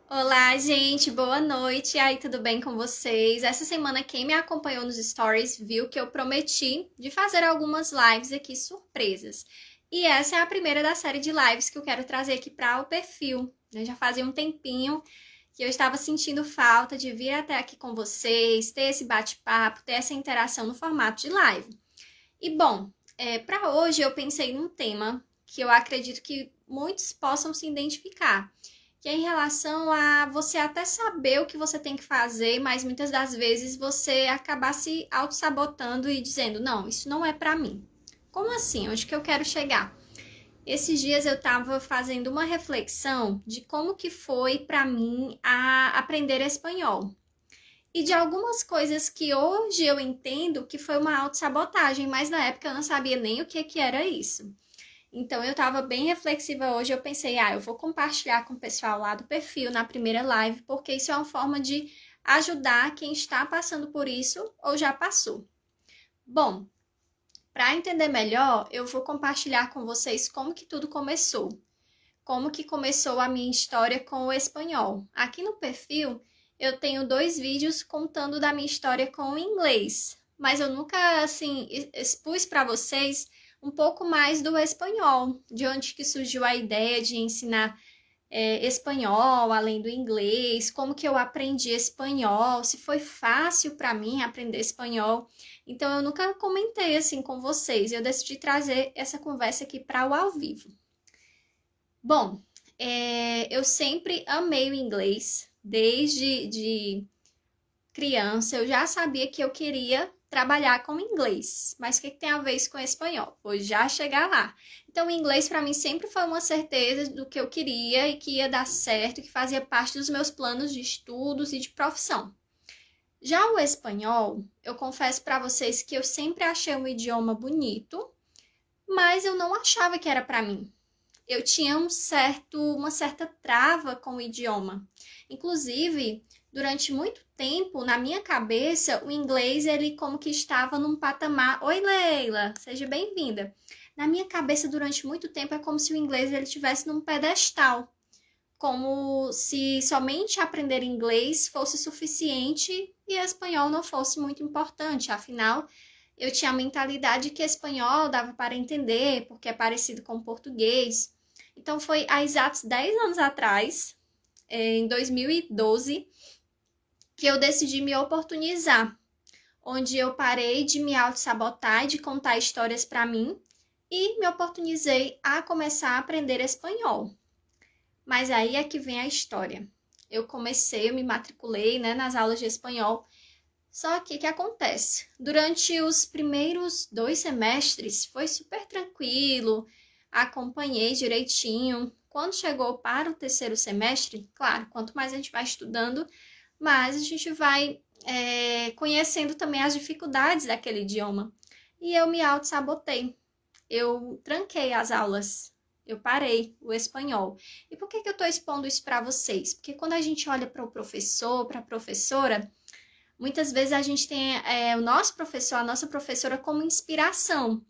Olá, gente, boa noite. E aí, tudo bem com vocês? Essa semana, quem me acompanhou nos stories viu que eu prometi de fazer algumas lives aqui surpresas. E essa é a primeira da série de lives que eu quero trazer aqui para o perfil. Já fazia um tempinho que eu estava sentindo falta de vir até aqui com vocês, ter esse bate-papo, ter essa interação no formato de live. E bom, para hoje eu pensei num tema que eu acredito que muitos possam se identificar, que é em relação a você até saber o que você tem que fazer, mas muitas das vezes você acabar se auto-sabotando e dizendo, não, isso não é para mim. Como assim? Onde que eu quero chegar? Esses dias eu estava fazendo uma reflexão de como que foi para mim a aprender espanhol. E de algumas coisas que hoje eu entendo que foi uma autossabotagem, mas na época eu não sabia nem o que que era isso. Então eu estava bem reflexiva hoje, eu pensei, eu vou compartilhar com o pessoal lá do perfil na primeira live, porque isso é uma forma de ajudar quem está passando por isso ou já passou. Bom, para entender melhor, eu vou compartilhar com vocês como que tudo começou. Como que começou a minha história com o espanhol. Aqui no perfil, eu tenho 2 vídeos contando da minha história com o inglês, mas eu nunca, assim, expus para vocês um pouco mais do espanhol, de onde que surgiu a ideia de ensinar espanhol, além do inglês, como que eu aprendi espanhol, se foi fácil para mim aprender espanhol. Então, eu nunca comentei assim com vocês. Eu decidi trazer essa conversa aqui para o ao vivo. Bom, eu sempre amei o inglês, desde criança. Eu já sabia que eu queria trabalhar com inglês, mas o que tem a ver isso com espanhol? Vou já chegar lá. Então, o inglês para mim sempre foi uma certeza do que eu queria e que ia dar certo, que fazia parte dos meus planos de estudos e de profissão. Já o espanhol, eu confesso para vocês que eu sempre achei um idioma bonito, mas eu não achava que era para mim. Eu tinha uma certa trava com o idioma. Inclusive, durante muito tempo, na minha cabeça, o inglês ele como que estava num patamar. Oi, Leila, seja bem-vinda. Na minha cabeça, durante muito tempo, é como se o inglês ele estivesse num pedestal, como se somente aprender inglês fosse suficiente e espanhol não fosse muito importante. Afinal, eu tinha a mentalidade que espanhol dava para entender, porque é parecido com o português. Então, foi há exatos 10 anos atrás, em 2012, que eu decidi me oportunizar, onde eu parei de me auto-sabotar e de contar histórias para mim e me oportunizei a começar a aprender espanhol. Mas aí é que vem a história. Eu me matriculei, né, nas aulas de espanhol. Só que o que acontece? Durante os primeiros 2 semestres foi super tranquilo, acompanhei direitinho. Quando chegou para o terceiro semestre, claro, quanto mais a gente vai estudando, mais a gente vai conhecendo também as dificuldades daquele idioma. E eu me auto-sabotei. Eu tranquei as aulas. Eu parei o espanhol. E por que eu estou expondo isso para vocês? Porque quando a gente olha para o professor, para a professora, muitas vezes a gente tem o nosso professor, a nossa professora como inspiração,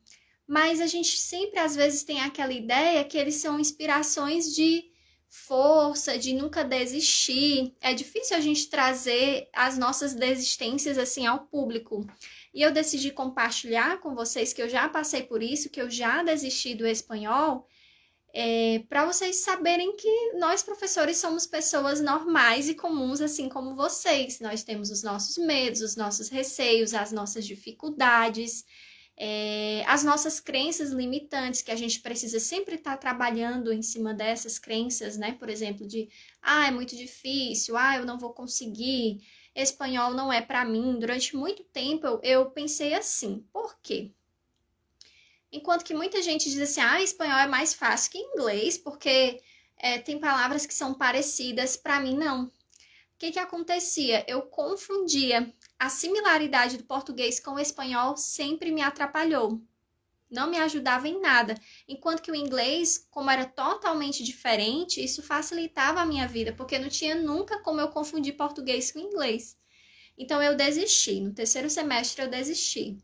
mas a gente sempre às vezes tem aquela ideia que eles são inspirações de força, de nunca desistir. É difícil a gente trazer as nossas desistências assim ao público. E eu decidi compartilhar com vocês que eu já passei por isso, que eu já desisti do espanhol, para vocês saberem que nós, professores, somos pessoas normais e comuns, assim como vocês. Nós temos os nossos medos, os nossos receios, as nossas dificuldades, as nossas crenças limitantes, que a gente precisa sempre estar trabalhando em cima dessas crenças, né? Por exemplo, é muito difícil, eu não vou conseguir, espanhol não é para mim. Durante muito tempo eu pensei assim, por quê? Enquanto que muita gente diz assim, espanhol é mais fácil que inglês, porque tem palavras que são parecidas, para mim não. O que acontecia? Eu confundia. A similaridade do português com o espanhol sempre me atrapalhou. Não me ajudava em nada. Enquanto que o inglês, como era totalmente diferente, isso facilitava a minha vida, porque não tinha nunca como eu confundir português com inglês. Então eu desisti. No terceiro semestre eu desisti.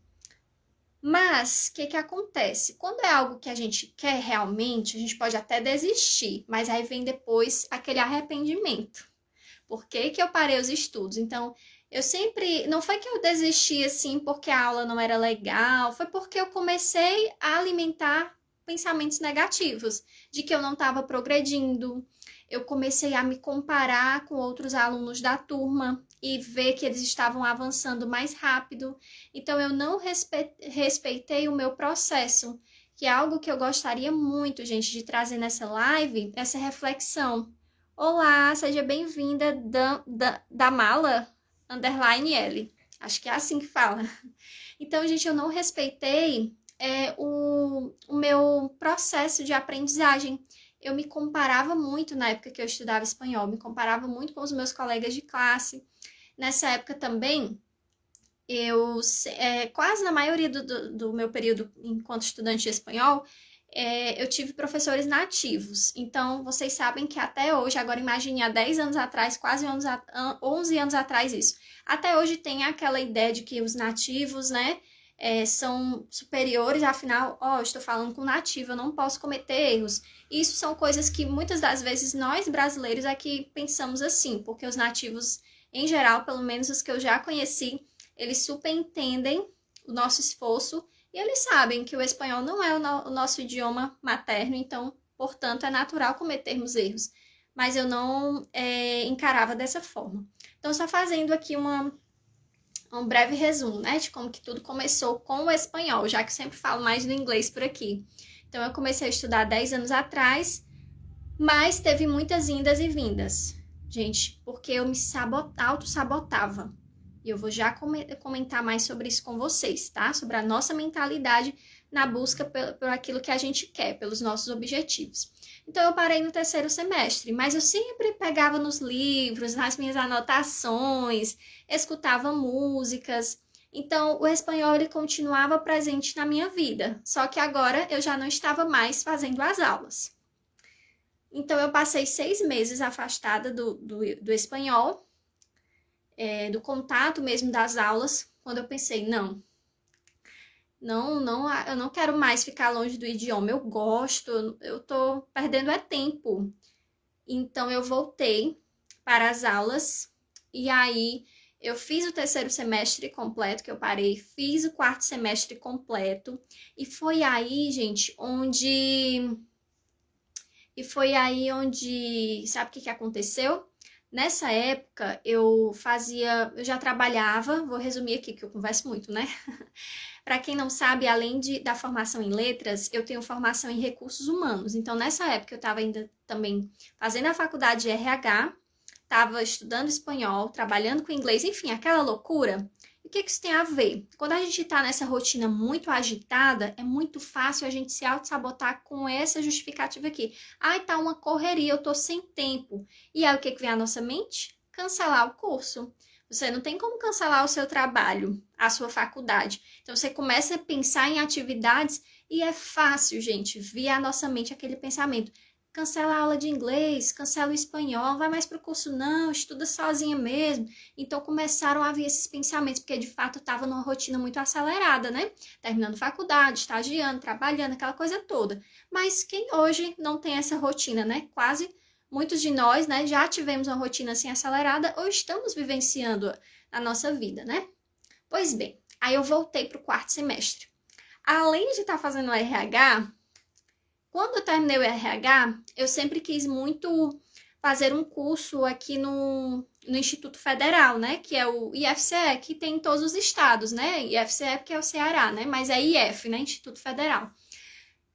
Mas, o que acontece? Quando é algo que a gente quer realmente, a gente pode até desistir, mas aí vem depois aquele arrependimento. Por que que eu parei os estudos? Então, eu sempre... Não foi que eu desisti, assim, porque a aula não era legal, foi porque eu comecei a alimentar pensamentos negativos, de que eu não estava progredindo. Eu comecei a me comparar com outros alunos da turma e ver que eles estavam avançando mais rápido. Então, eu não respeitei o meu processo, que é algo que eu gostaria muito, gente, de trazer nessa live, essa reflexão. Olá, seja bem-vinda, da Mala, underline L. Acho que é assim que fala. Então, gente, eu não respeitei o meu processo de aprendizagem. Eu me comparava muito na época que eu estudava espanhol, me comparava muito com os meus colegas de classe. Nessa época também, quase na maioria do meu período enquanto estudante de espanhol, eu tive professores nativos. Então, vocês sabem que até hoje, agora imagine há 10 anos atrás, quase 11 anos atrás isso, até hoje tem aquela ideia de que os nativos, né, são superiores, afinal, estou falando com nativo, eu não posso cometer erros. Isso são coisas que muitas das vezes nós brasileiros aqui pensamos assim, porque os nativos, em geral, pelo menos os que eu já conheci, eles super entendem o nosso esforço e eles sabem que o espanhol não é o nosso idioma materno, então, portanto, é natural cometermos erros. Mas eu não encarava dessa forma. Então, só fazendo aqui um breve resumo, né, de como que tudo começou com o espanhol, já que eu sempre falo mais do inglês por aqui. Então, eu comecei a estudar 10 anos atrás, mas teve muitas indas e vindas, gente, porque eu me auto-sabotava. E eu vou já comentar mais sobre isso com vocês, tá? Sobre a nossa mentalidade na busca por aquilo que a gente quer, pelos nossos objetivos. Então, eu parei no terceiro semestre, mas eu sempre pegava nos livros, nas minhas anotações, escutava músicas. Então, o espanhol ele continuava presente na minha vida, só que agora eu já não estava mais fazendo as aulas. Então, eu passei 6 meses afastada do espanhol, do contato mesmo das aulas, quando eu pensei, não, eu não quero mais ficar longe do idioma, eu gosto, eu tô perdendo tempo. Então, eu voltei para as aulas e aí eu fiz o terceiro semestre completo, que eu parei, fiz o quarto semestre completo e foi aí, gente, sabe o que aconteceu? Nessa época, eu já trabalhava, vou resumir aqui que eu converso muito, né? Para quem não sabe, além da formação em letras, eu tenho formação em recursos humanos. Então, nessa época, eu estava ainda também fazendo a faculdade de RH, estava estudando espanhol, trabalhando com inglês, enfim, aquela loucura. E o que isso tem a ver? Quando a gente está nessa rotina muito agitada, é muito fácil a gente se auto-sabotar com essa justificativa aqui. Ai, tá uma correria, eu tô sem tempo. E aí, o que vem à nossa mente? Cancelar o curso. Você não tem como cancelar o seu trabalho, a sua faculdade. Então, você começa a pensar em atividades e é fácil, gente, vir à nossa mente aquele pensamento. Cancela a aula de inglês, cancela o espanhol, vai mais para o curso não, estuda sozinha mesmo. Então começaram a vir esses pensamentos, porque de fato eu estava numa rotina muito acelerada, né? Terminando faculdade, estagiando, trabalhando, aquela coisa toda. Mas quem hoje não tem essa rotina, né? Quase muitos de nós, né, já tivemos uma rotina assim acelerada ou estamos vivenciando a nossa vida, né? Pois bem, aí eu voltei para o quarto semestre. Além de estar fazendo o RH, quando eu terminei o RH, eu sempre quis muito fazer um curso aqui no Instituto Federal, né? Que é o IFCE, que tem em todos os estados, né? IFCE porque é o Ceará, né? Mas é IF, né? Instituto Federal.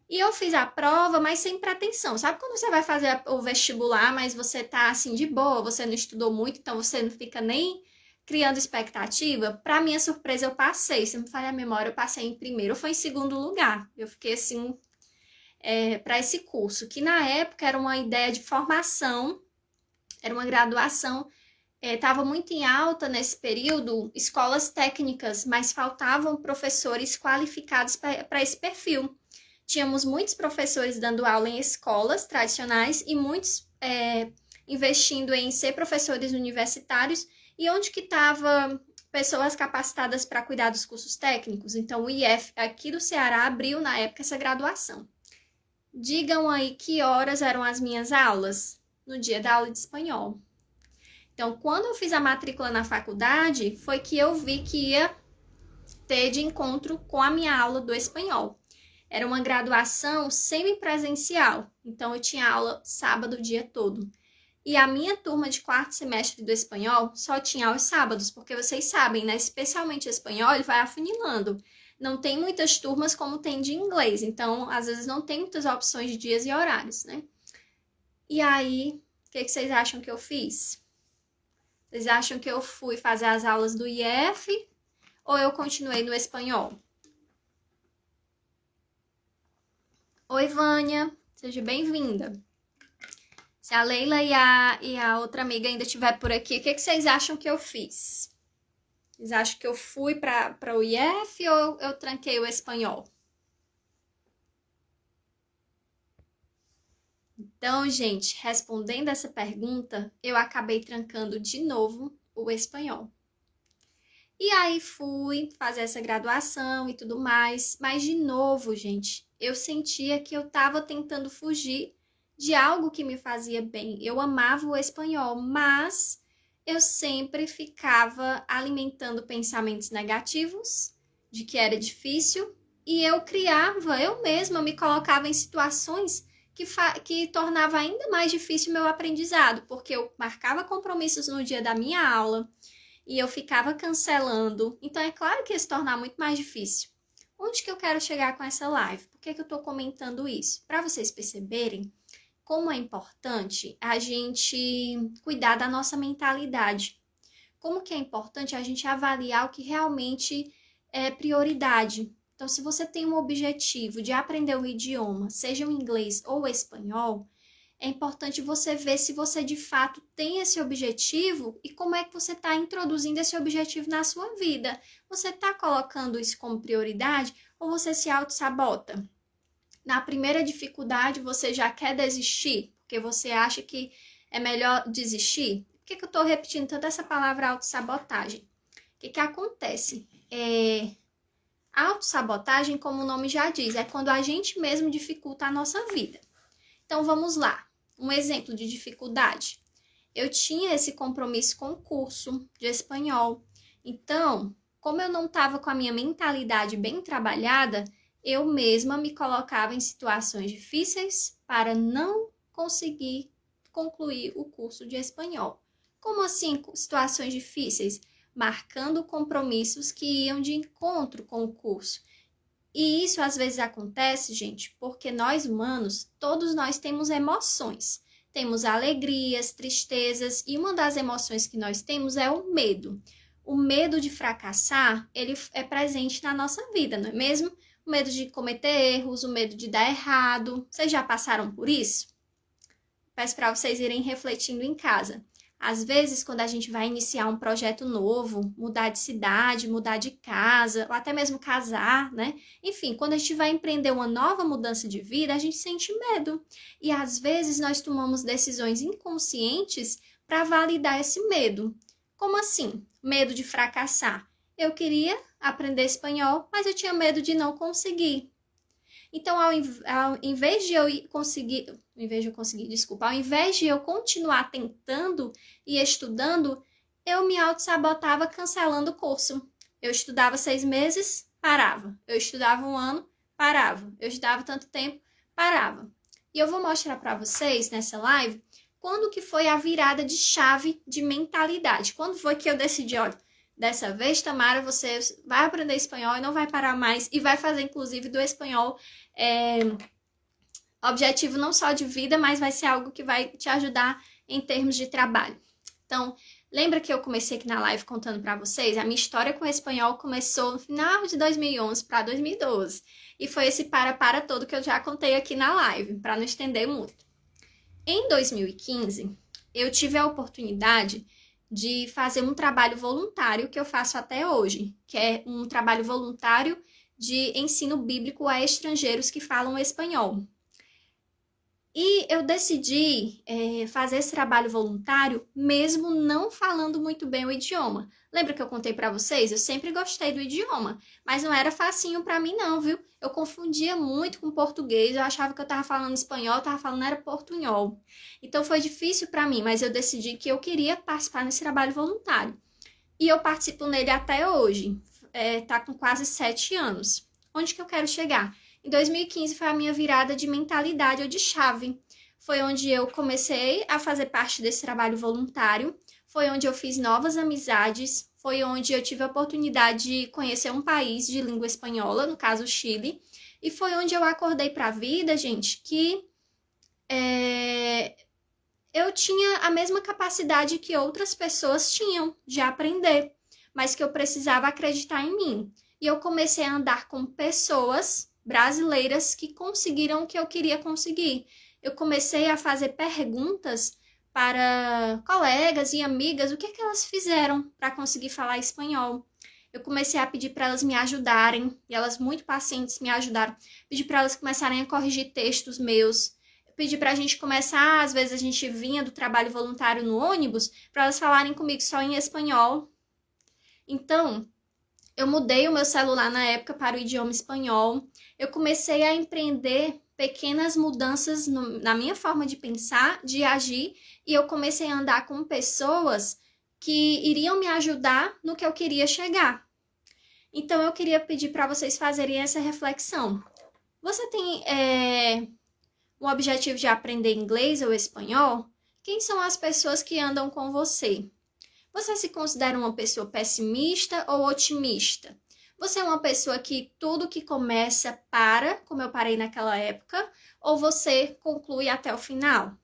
E eu fiz a prova, mas sem pretensão. Sabe quando você vai fazer o vestibular, mas você tá assim de boa, você não estudou muito, então você não fica nem criando expectativa? Para minha surpresa, eu passei. Se não me falha a memória, eu passei em primeiro ou foi em segundo lugar. Eu fiquei assim para esse curso, que na época era uma ideia de formação, era uma graduação, estava muito em alta nesse período escolas técnicas, mas faltavam professores qualificados para esse perfil. Tínhamos muitos professores dando aula em escolas tradicionais e muitos investindo em ser professores universitários, e onde que estava pessoas capacitadas para cuidar dos cursos técnicos. Então o IF aqui do Ceará abriu na época essa graduação. Digam aí que horas eram as minhas aulas? No dia da aula de espanhol. Então, quando eu fiz a matrícula na faculdade, foi que eu vi que ia ter de encontro com a minha aula do espanhol. Era uma graduação semipresencial, então eu tinha aula sábado o dia todo. E a minha turma de quarto semestre do espanhol só tinha aos sábados, porque vocês sabem, né? Especialmente o espanhol, ele vai afunilando. Não tem muitas turmas como tem de inglês, então às vezes não tem muitas opções de dias e horários, né? E aí, o que vocês acham que eu fiz? Vocês acham que eu fui fazer as aulas do IF ou eu continuei no espanhol? Oi, Vânia, seja bem-vinda. Se a Leila e a outra amiga ainda estiver por aqui, o que vocês acham que eu fiz? Vocês acham que eu fui para o IF ou eu tranquei o espanhol? Então, gente, respondendo essa pergunta, eu acabei trancando de novo o espanhol. E aí fui fazer essa graduação e tudo mais, mas de novo, gente, eu sentia que eu estava tentando fugir de algo que me fazia bem. Eu amava o espanhol, mas eu sempre ficava alimentando pensamentos negativos, de que era difícil, e eu mesma me colocava em situações que tornava ainda mais difícil o meu aprendizado, porque eu marcava compromissos no dia da minha aula, e eu ficava cancelando. Então, é claro que ia se tornar muito mais difícil. Onde que eu quero chegar com essa live? Por que eu estou comentando isso? Para vocês perceberem como é importante a gente cuidar da nossa mentalidade. Como que é importante a gente avaliar o que realmente é prioridade. Então, se você tem um objetivo de aprender o idioma, seja o inglês ou o espanhol, é importante você ver se você de fato tem esse objetivo e como é que você está introduzindo esse objetivo na sua vida. Você está colocando isso como prioridade ou você se auto-sabota? Na primeira dificuldade, você já quer desistir, porque você acha que é melhor desistir? Por que eu estou repetindo tanto essa palavra autossabotagem? O que acontece? A autossabotagem, como o nome já diz, é quando a gente mesmo dificulta a nossa vida. Então, vamos lá. Um exemplo de dificuldade. Eu tinha esse compromisso com o curso de espanhol. Então, como eu não estava com a minha mentalidade bem trabalhada, eu mesma me colocava em situações difíceis para não conseguir concluir o curso de espanhol. Como assim situações difíceis? Marcando compromissos que iam de encontro com o curso. E isso às vezes acontece, gente, porque nós humanos, todos nós temos emoções. Temos alegrias, tristezas, e uma das emoções que nós temos é o medo. O medo de fracassar, ele é presente na nossa vida, não é mesmo? O medo de cometer erros, o medo de dar errado. Vocês já passaram por isso? Peço para vocês irem refletindo em casa. Às vezes, quando a gente vai iniciar um projeto novo, mudar de cidade, mudar de casa, ou até mesmo casar, né? Enfim, quando a gente vai empreender uma nova mudança de vida, a gente sente medo. E às vezes nós tomamos decisões inconscientes para validar esse medo. Como assim? Medo de fracassar. Eu queria aprender espanhol, mas eu tinha medo de não conseguir. Então, ao invés de eu continuar tentando e estudando, eu me auto-sabotava cancelando o curso. Eu estudava 6 meses, parava. Eu estudava 1 ano, parava. Eu estudava tanto tempo, parava. E eu vou mostrar para vocês nessa live quando que foi a virada de chave de mentalidade. Quando foi que eu decidi, olha, dessa vez, Tamara, você vai aprender espanhol e não vai parar mais. E vai fazer, inclusive, do espanhol objetivo não só de vida, mas vai ser algo que vai te ajudar em termos de trabalho. Então, lembra que eu comecei aqui na live contando para vocês? A minha história com o espanhol começou no final de 2011 para 2012. E foi esse para todo que eu já contei aqui na live, para não estender muito. Em 2015, eu tive a oportunidade de fazer um trabalho voluntário que eu faço até hoje, que é um trabalho voluntário de ensino bíblico a estrangeiros que falam espanhol. E eu decidi fazer esse trabalho voluntário mesmo não falando muito bem o idioma. Lembra que eu contei para vocês? Eu sempre gostei do idioma, mas não era facinho para mim não, viu? Eu confundia muito com português, eu achava que eu estava falando espanhol, estava falando era portunhol. Então foi difícil para mim, mas eu decidi que eu queria participar nesse trabalho voluntário. E eu participo nele até hoje. Tá com quase 7 anos. Onde que eu quero chegar? Em 2015 foi a minha virada de mentalidade ou de chave. Foi onde eu comecei a fazer parte desse trabalho voluntário. Foi onde eu fiz novas amizades. Foi onde eu tive a oportunidade de conhecer um país de língua espanhola, no caso o Chile. E foi onde eu acordei para a vida, gente, que eu tinha a mesma capacidade que outras pessoas tinham de aprender, mas que eu precisava acreditar em mim. E eu comecei a andar com pessoas brasileiras que conseguiram o que eu queria conseguir. Eu comecei a fazer perguntas para colegas e amigas o que é que elas fizeram para conseguir falar espanhol. Eu comecei a pedir para elas me ajudarem, e elas muito pacientes me ajudaram. Pedi para elas começarem a corrigir textos meus. Pedi para a gente começar, às vezes a gente vinha do trabalho voluntário no ônibus, para elas falarem comigo só em espanhol. Então, eu mudei o meu celular na época para o idioma espanhol. Eu comecei a empreender pequenas mudanças na minha forma de pensar, de agir, e eu comecei a andar com pessoas que iriam me ajudar no que eu queria chegar. Então, eu queria pedir para vocês fazerem essa reflexão. Você tem o objetivo de aprender inglês ou espanhol? Quem são as pessoas que andam com você? Você se considera uma pessoa pessimista ou otimista? Você é uma pessoa que tudo que começa para, como eu parei naquela época, ou você conclui até o final?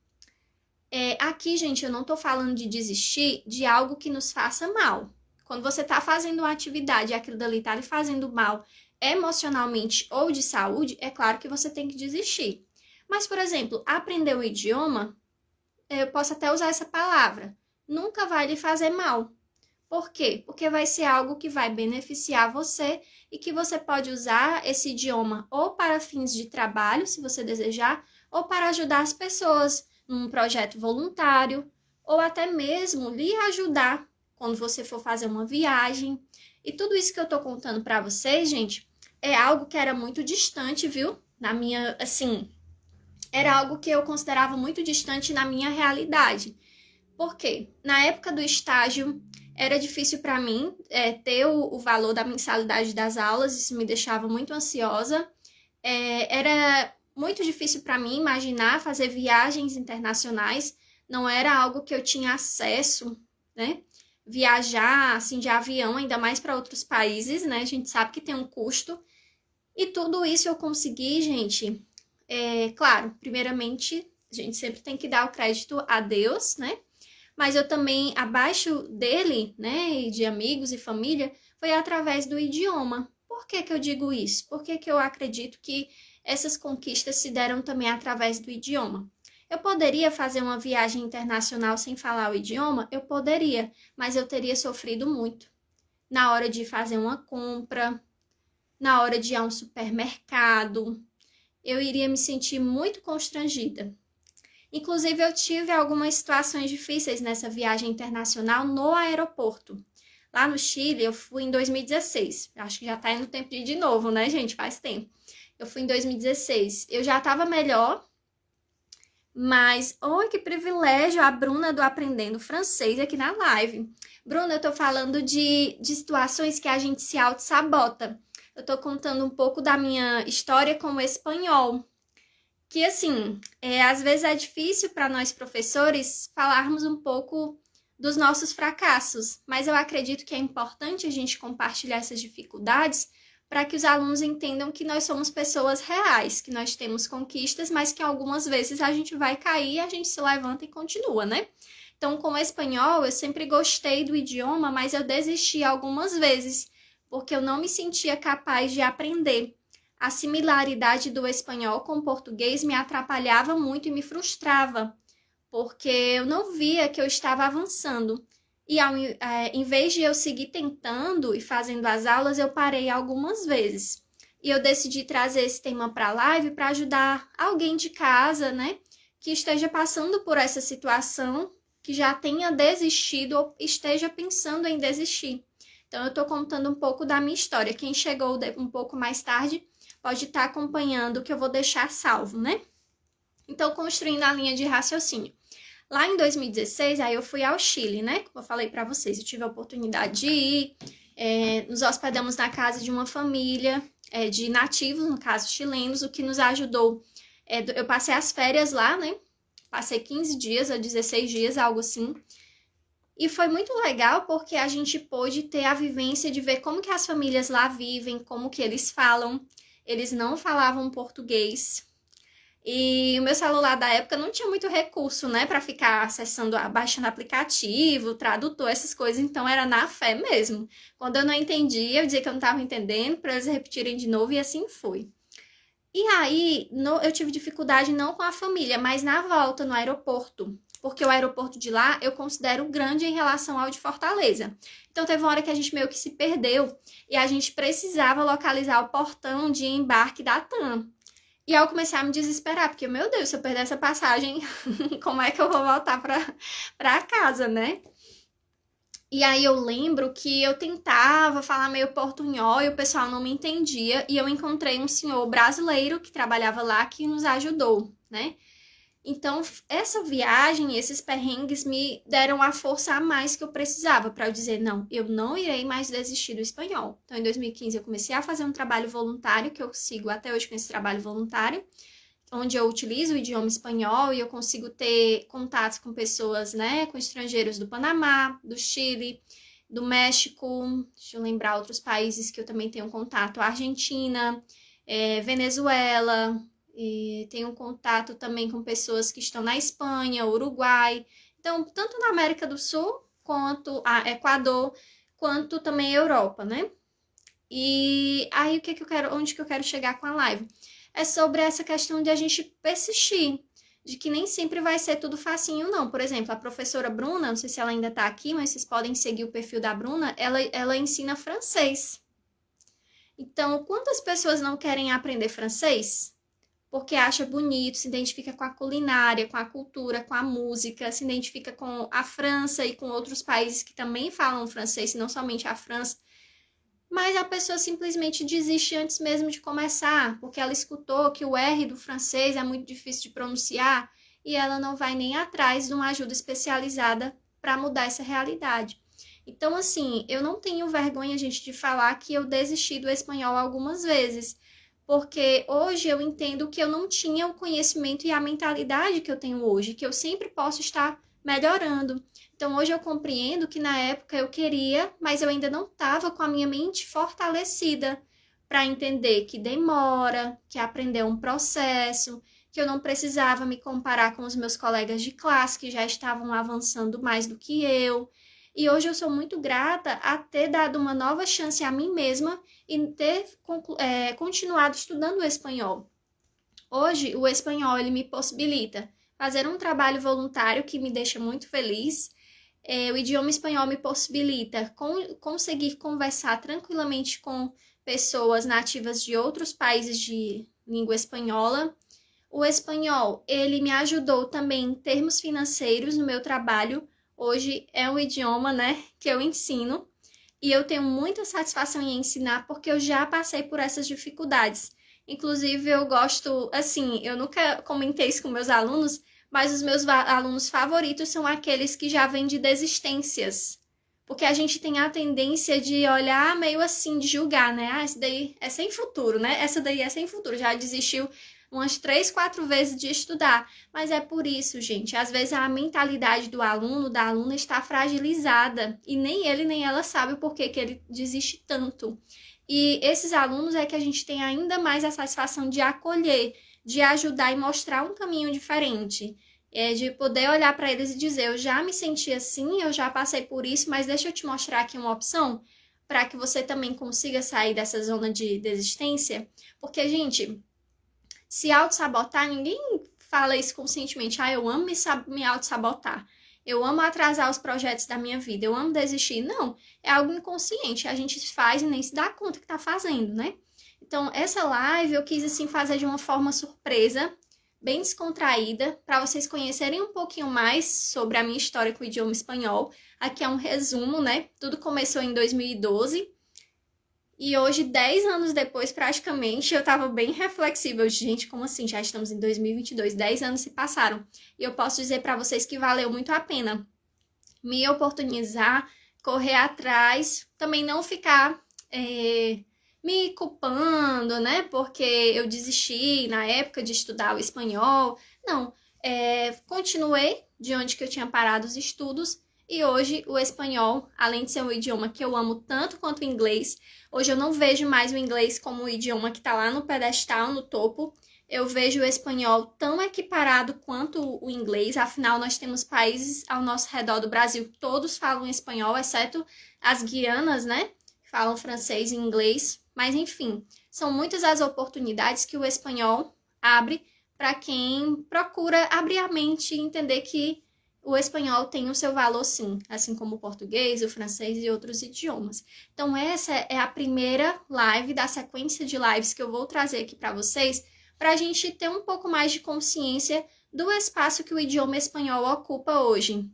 Aqui, gente, eu não tô falando de desistir de algo que nos faça mal. Quando você tá fazendo uma atividade e aquilo dali tá lhe fazendo mal emocionalmente ou de saúde, é claro que você tem que desistir. Mas, por exemplo, aprender o idioma, eu posso até usar essa palavra, nunca vai lhe fazer mal. Por quê? Porque vai ser algo que vai beneficiar você e que você pode usar esse idioma ou para fins de trabalho, se você desejar, ou para ajudar as pessoas num projeto voluntário, ou até mesmo lhe ajudar quando você for fazer uma viagem. E tudo isso que eu tô contando para vocês, gente, é algo que era muito distante, viu? Na minha, assim, era algo que eu considerava muito distante na minha realidade. Por quê? Na época do estágio, era difícil para mim ter o valor da mensalidade das aulas, isso me deixava muito ansiosa. Era muito difícil para mim imaginar fazer viagens internacionais, não era algo que eu tinha acesso, né? Viajar assim de avião, ainda mais para outros países, né? A gente sabe que tem um custo. E tudo isso eu consegui, gente. Claro, primeiramente, a gente sempre tem que dar o crédito a Deus, né? Mas eu também, abaixo dele, né, e de amigos e família, foi através do idioma. Por que que eu digo isso? Por que que eu acredito que essas conquistas se deram também através do idioma? Eu poderia fazer uma viagem internacional sem falar o idioma? Eu poderia, mas eu teria sofrido muito. Na hora de fazer uma compra, na hora de ir a um supermercado, eu iria me sentir muito constrangida. Inclusive, eu tive algumas situações difíceis nessa viagem internacional no aeroporto. Lá no Chile, eu fui em 2016. Acho que já tá indo tempo de ir de novo, né, gente? Faz tempo. Eu fui em 2016. Eu já tava melhor, mas, oi, que privilégio, a Bruna do Aprendendo Francês aqui na live. Bruna, eu tô falando de situações que a gente se auto-sabota. Eu tô contando um pouco da minha história com o espanhol. Que, assim, às vezes é difícil para nós professores falarmos um pouco dos nossos fracassos, mas eu acredito que é importante a gente compartilhar essas dificuldades para que os alunos entendam que nós somos pessoas reais, que nós temos conquistas, mas que algumas vezes a gente vai cair, a gente se levanta e continua, né? Então, com o espanhol, eu sempre gostei do idioma, mas eu desisti algumas vezes, porque eu não me sentia capaz de aprender. A similaridade do espanhol com o português me atrapalhava muito e me frustrava, porque eu não via que eu estava avançando. E em vez de eu seguir tentando e fazendo as aulas, eu parei algumas vezes. E eu decidi trazer esse tema para a live para ajudar alguém de casa, né? que esteja passando por essa situação, que já tenha desistido ou esteja pensando em desistir. Então, eu estou contando um pouco da minha história. Quem chegou um pouco mais tarde pode estar acompanhando o que eu vou deixar salvo, né? Então, construindo a linha de raciocínio. Lá em 2016, aí eu fui ao Chile, né? Como eu falei para vocês, eu tive a oportunidade de ir. Nos hospedamos na casa de uma família de nativos, no caso chilenos, o que nos ajudou. Eu passei as férias lá, né? Passei 15 dias ou 16 dias, algo assim. E foi muito legal porque a gente pôde ter a vivência de ver como que as famílias lá vivem, como que eles falam. Eles não falavam português. E o meu celular da época não tinha muito recurso, né, para ficar acessando, baixando aplicativo, tradutor, essas coisas, então era na fé mesmo. Quando eu não entendia, eu dizia que eu não estava entendendo, para eles repetirem de novo, e assim foi. E aí, eu tive dificuldade não com a família, mas na volta, no aeroporto, porque o aeroporto de lá eu considero grande em relação ao de Fortaleza. Então teve uma hora que a gente meio que se perdeu, e a gente precisava localizar o portão de embarque da TAM. E aí eu comecei a me desesperar, porque, meu Deus, se eu perder essa passagem, como é que eu vou voltar pra casa, né? E aí eu lembro que eu tentava falar meio portunhol e o pessoal não me entendia. E eu encontrei um senhor brasileiro que trabalhava lá que nos ajudou, né? Então, essa viagem, esses perrengues me deram a força a mais que eu precisava para eu dizer, não, eu não irei mais desistir do espanhol. Então, em 2015, eu comecei a fazer um trabalho voluntário, que eu sigo até hoje com esse trabalho voluntário, onde eu utilizo o idioma espanhol e eu consigo ter contatos com pessoas, né, com estrangeiros do Panamá, do Chile, do México, deixa eu lembrar outros países que eu também tenho contato, Argentina, Venezuela. E tenho contato também com pessoas que estão na Espanha, Uruguai. Então, tanto na América do Sul, quanto Equador, quanto também Europa, né? E aí, onde que eu quero chegar com a live? É sobre essa questão de a gente persistir, de que nem sempre vai ser tudo facinho, não. Por exemplo, a professora Bruna, não sei se ela ainda está aqui, mas vocês podem seguir o perfil da Bruna, ela ensina francês. Então, quantas pessoas não querem aprender francês? Porque acha bonito, se identifica com a culinária, com a cultura, com a música, se identifica com a França e com outros países que também falam francês, não somente a França. Mas a pessoa simplesmente desiste antes mesmo de começar, porque ela escutou que o R do francês é muito difícil de pronunciar e ela não vai nem atrás de uma ajuda especializada para mudar essa realidade. Então, assim, eu não tenho vergonha, gente, de falar que eu desisti do espanhol algumas vezes, porque hoje eu entendo que eu não tinha o conhecimento e a mentalidade que eu tenho hoje, que eu sempre posso estar melhorando. Então, hoje eu compreendo que na época eu queria, mas eu ainda não estava com a minha mente fortalecida para entender que demora, que aprender é um processo, que eu não precisava me comparar com os meus colegas de classe que já estavam avançando mais do que eu. E hoje eu sou muito grata a ter dado uma nova chance a mim mesma e ter continuado estudando o espanhol. Hoje, o espanhol ele me possibilita fazer um trabalho voluntário que me deixa muito feliz. O idioma espanhol me possibilita conseguir conversar tranquilamente com pessoas nativas de outros países de língua espanhola. O espanhol, ele me ajudou também em termos financeiros no meu trabalho. Hoje é um idioma, né, que eu ensino e eu tenho muita satisfação em ensinar porque eu já passei por essas dificuldades. Inclusive, eu gosto, assim, eu nunca comentei isso com meus alunos, mas os meus alunos favoritos são aqueles que já vêm de desistências. Porque a gente tem a tendência de olhar meio assim, de julgar, né? Essa daí é sem futuro, né? Essa daí é sem futuro, já desistiu umas 3, 4 vezes de estudar. Mas é por isso, gente, às vezes a mentalidade do aluno, da aluna está fragilizada e nem ele nem ela sabe o porquê que ele desiste tanto. E esses alunos é que a gente tem ainda mais a satisfação de acolher, de ajudar e mostrar um caminho diferente. De poder olhar para eles e dizer, eu já me senti assim, eu já passei por isso, mas deixa eu te mostrar aqui uma opção para que você também consiga sair dessa zona de desistência. Porque, gente, se auto-sabotar, ninguém fala isso conscientemente. Eu amo me auto-sabotar. Eu amo atrasar os projetos da minha vida. Eu amo desistir. Não, é algo inconsciente. A gente faz e nem se dá conta que tá fazendo, né? Então, essa live eu quis, assim, fazer de uma forma surpresa. bem descontraída, para vocês conhecerem um pouquinho mais sobre a minha história com o idioma espanhol. Aqui é um resumo, né? Tudo começou em 2012 e hoje, 10 anos depois, praticamente, eu tava bem reflexível. Gente, como assim? Já estamos em 2022, 10 anos se passaram. E eu posso dizer para vocês que valeu muito a pena me oportunizar, correr atrás, também não ficar me culpando, né? Porque eu desisti na época de estudar o espanhol. Não, continuei de onde que eu tinha parado os estudos e hoje o espanhol, além de ser um idioma que eu amo tanto quanto o inglês, hoje eu não vejo mais o inglês como um idioma que está lá no pedestal, no topo. Eu vejo o espanhol tão equiparado quanto o inglês, afinal nós temos países ao nosso redor do Brasil que todos falam espanhol, exceto as Guianas, né? Falam francês e inglês. Mas enfim, são muitas as oportunidades que o espanhol abre para quem procura abrir a mente e entender que o espanhol tem o seu valor sim, assim como o português, o francês e outros idiomas. Então essa é a primeira live da sequência de lives que eu vou trazer aqui para vocês, para a gente ter um pouco mais de consciência do espaço que o idioma espanhol ocupa hoje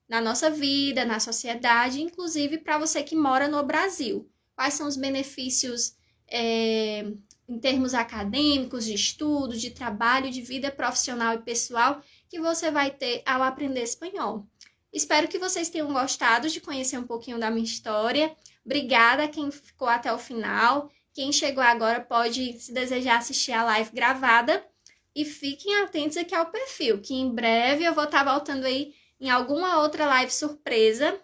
na nossa vida, na sociedade, inclusive para você que mora no Brasil. Quais são os benefícios em termos acadêmicos, de estudo, de trabalho, de vida profissional e pessoal que você vai ter ao aprender espanhol. Espero que vocês tenham gostado de conhecer um pouquinho da minha história. Obrigada a quem ficou até o final. Quem chegou agora pode, se desejar, assistir a live gravada. E fiquem atentos aqui ao perfil, que em breve eu vou estar voltando aí em alguma outra live surpresa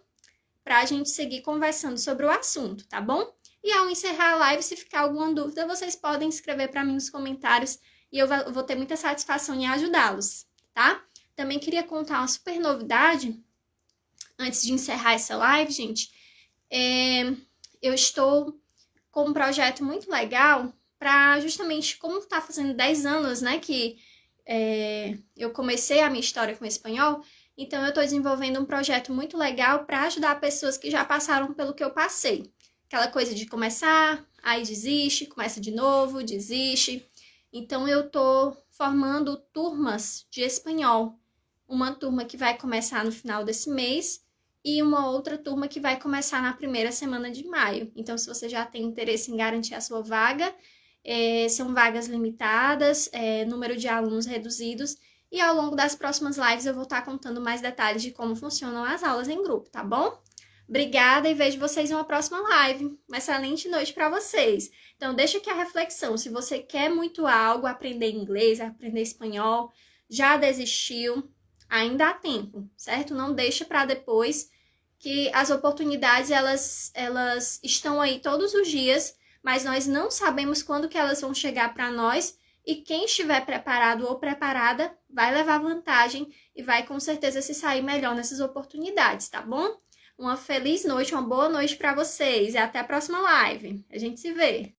para a gente seguir conversando sobre o assunto, tá bom? E ao encerrar a live, se ficar alguma dúvida, vocês podem escrever para mim nos comentários e eu vou ter muita satisfação em ajudá-los, tá? Também queria contar uma super novidade antes de encerrar essa live, gente. Eu estou com um projeto muito legal para justamente, como está fazendo 10 anos, né, que eu comecei a minha história com o espanhol, então eu estou desenvolvendo um projeto muito legal para ajudar pessoas que já passaram pelo que eu passei. Aquela coisa de começar, aí desiste, começa de novo, desiste. Então eu estou formando turmas de espanhol. Uma turma que vai começar no final desse mês e uma outra turma que vai começar na primeira semana de maio. Então, se você já tem interesse em garantir a sua vaga, são vagas limitadas, número de alunos reduzidos, e ao longo das próximas lives eu vou estar contando mais detalhes de como funcionam as aulas em grupo, tá bom? Obrigada e vejo vocês em uma próxima live. Uma excelente noite para vocês. Então, deixa aqui a reflexão. Se você quer muito algo, aprender inglês, aprender espanhol, já desistiu, ainda há tempo, certo? Não deixa para depois, que as oportunidades, elas estão aí todos os dias, mas nós não sabemos quando que elas vão chegar para nós, e quem estiver preparado ou preparada vai levar vantagem e vai com certeza se sair melhor nessas oportunidades, tá bom? Uma feliz noite, uma boa noite para vocês e até a próxima live. A gente se vê!